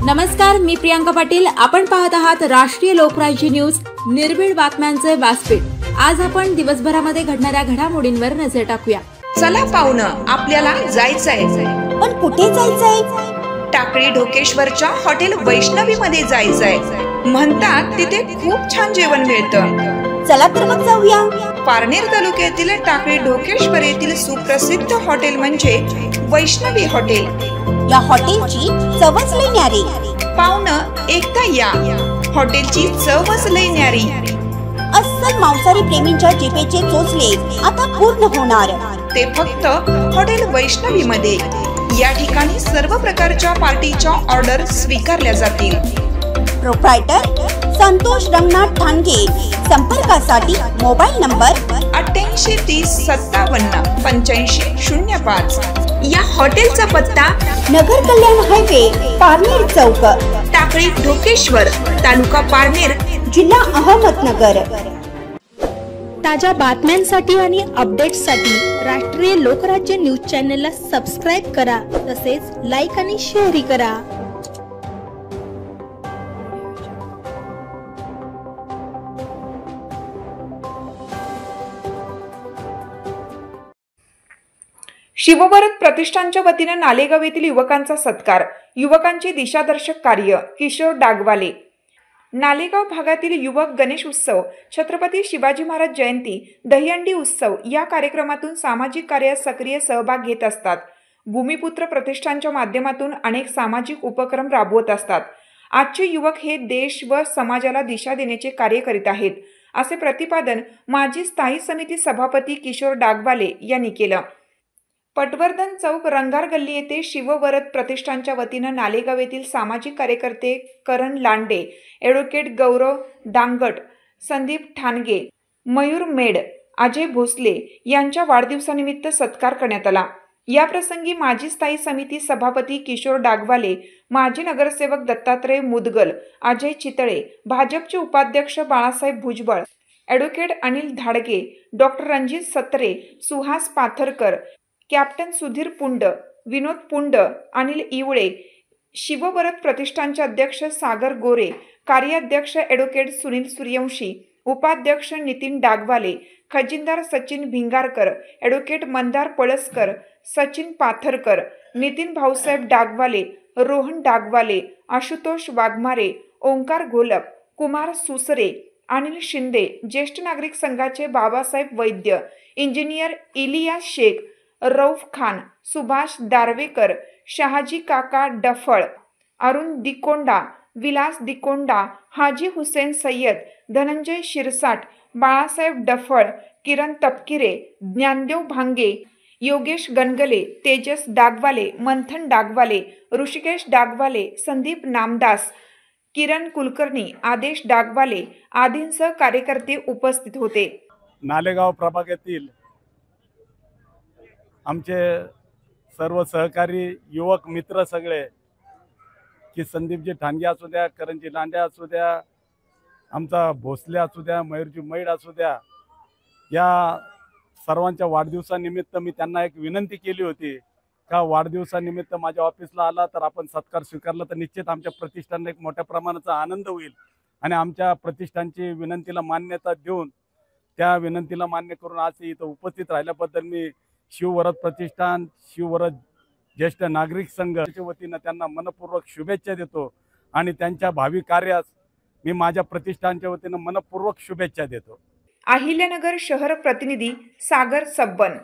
नमस्कार, मी प्रियांका पाटील. आपण पाहत आहात राष्ट्रीय लोकराज्य न्यूज, निर्भीड बातम्यांचे व्यासपीठ. आज आपण दिवसभरामध्ये घडणाऱ्या घडामोडींवर नजर टाकूया. चला पाहुणं, आपल्याला जायचंय. पण कुठे जायचंय? टाकळी ढोकेश्वरच्या हॉटेल वैष्णवी मध्ये जायचंय. म्हणतात तिथे खूप छान जेवण मिळतं. चला तर मग जाऊया. पारनेर तालुक्यातील टाकळी ढोकेश्वर येथील सुप्रसिद्ध हॉटेल म्हणजे वैष्णवी हॉटेल. या हॉटेलची चवच लई न्यारी. पाहुणं, एकदा या. हॉटेलची चवच लई न्यारी. अस्सल मांसाहारी प्रेमींच्या जिभेचे चोचले आता पूर्ण होणार. ते फक्त हॉटेल वैष्णवी मध्ये. या ठिकाणी सर्व प्रकारच्या पार्टीच्या ऑर्डर स्वीकारल्या जातील. प्रोप्रायटर संतोष रंगनाथ ठाणगे. संपर्कासाठी मोबाईल नंबर 8830578505. या हॉटेलचा पत्ता नगर कल्याण हायवे, पारनेर चौक, टाकळी ढोकेश्वर, तालुका पारनेर, जिल्हा अहमदनगर. ताज्या बातम्यांसाठी आणि अपडेट्ससाठी राष्ट्रीय लोकराज्य न्यूज चॅनलला सबस्क्राईब करा. तसेच लाईक आणि शेअरही करा. शिवभरत प्रतिष्ठानच्या वतीने नालेगाव येथील युवकांचा सत्कार. युवकांचे दिशादर्शक कार्य. किशोर डागवाले. नालेगाव भागातील युवक गणेश उत्सव, छत्रपती शिवाजी महाराज जयंती, दहीहंडी उत्सव या कार्यक्रमातून सामाजिक कार्यात सक्रिय सहभाग घेत असतात. भूमिपुत्र प्रतिष्ठानच्या माध्यमातून अनेक सामाजिक उपक्रम राबवत असतात. आजचे युवक हे देश व समाजाला दिशा देण्याचे कार्य करीत आहेत, असे प्रतिपादन माजी स्थायी समिती सभापती किशोर डागवाले यांनी केलं. पटवर्धन चौक, रंगार गल्ली येथे शिववरत प्रतिष्ठानच्या वतीनं नालेगाव येथील सामाजिक कार्यकर्ते करण लांडे, ॲडव्होकेट गौरव दांगट, संदीप ठाणगे, मयूर मेड, अजय भोसले यांच्या वाढदिवसानिमित्त सत्कार करण्यात आला. या प्रसंगी माजी स्थायी समिती सभापती किशोर डागवाले, माजी नगरसेवक दत्तात्रय मुदगल, अजय चितळे, भाजपचे उपाध्यक्ष बाळासाहेब भुजबळ, ॲडव्होकेट अनिल धाडगे, डॉक्टर रणजित सत्रे, सुहास पाथरकर, कॅप्टन सुधीर पुंड, विनोद पुंड, अनिल इवळे, शिवभरत प्रतिष्ठानचे अध्यक्ष सागर गोरे, कार्याध्यक्ष ॲडव्होकेट सुनील सूर्यवंशी, उपाध्यक्ष नितीन डागवाले, खजिनदार सचिन भिंगारकर, ॲडव्होकेट मंदार पळसकर, सचिन पाथरकर, नितीन भाऊसाहेब डागवाले, रोहन डागवाले, आशुतोष वाघमारे, ओंकार घोलप, कुमार सुसरे, अनिल शिंदे, ज्येष्ठ नागरिक संघाचे बाबासाहेब वैद्य, इंजिनियर इलियास शेख, रौफ खान, सुभाष दारवेकर, शहाजी काका डफळ, अरुण दिकोंडा, विलास दिकोंडा, हाजी हुसेन सय्यद, धनंजय शिरसाट, बाळासाहेब डफळ, किरण तपकिरे, ज्ञानदेव भांगे, योगेश गणगले, तेजस डागवाले, मंथन डागवाले, ऋषिकेश डागवाले, संदीप नामदास, किरण कुलकर्णी, आदेश डागवाले आदींसह कार्यकर्ते उपस्थित होते. नालेगाव प्रभागातील आमचे सर्व सहकारी युवक मित्र सगळे, की संदीपजी ठाणगे असू द्या, करणजी लांडे असू द्या, आमचा भोसले असू द्या, मयूरजी मैड असू द्या, या सर्वांच्या वाढदिवसानिमित्त मी त्यांना एक विनंती केली होती का वाढदिवसानिमित्त माझ्या ऑफिसला आला तर आपण सत्कार स्वीकारला तर निश्चित आमच्या प्रतिष्ठानला एक मोठ्या प्रमाणाचा आनंद होईल. आणि आमच्या प्रतिष्ठानची विनंतीला मान्यता देऊन त्या विनंतीला मान्य करून आज इथं उपस्थित राहिल्याबद्दल मी शिववरत प्रतिष्ठान, शिववरत ज्येष्ठ नागरिक संघाच्या वतीनं त्यांना मनपूर्वक शुभेच्छा देतो आणि त्यांच्या भावी कार्यास मी माझ्या प्रतिष्ठानच्या वतीनं मनपूर्वक शुभेच्छा देतो. अहिल्यानगर शहर प्रतिनिधी सागर सब्बन.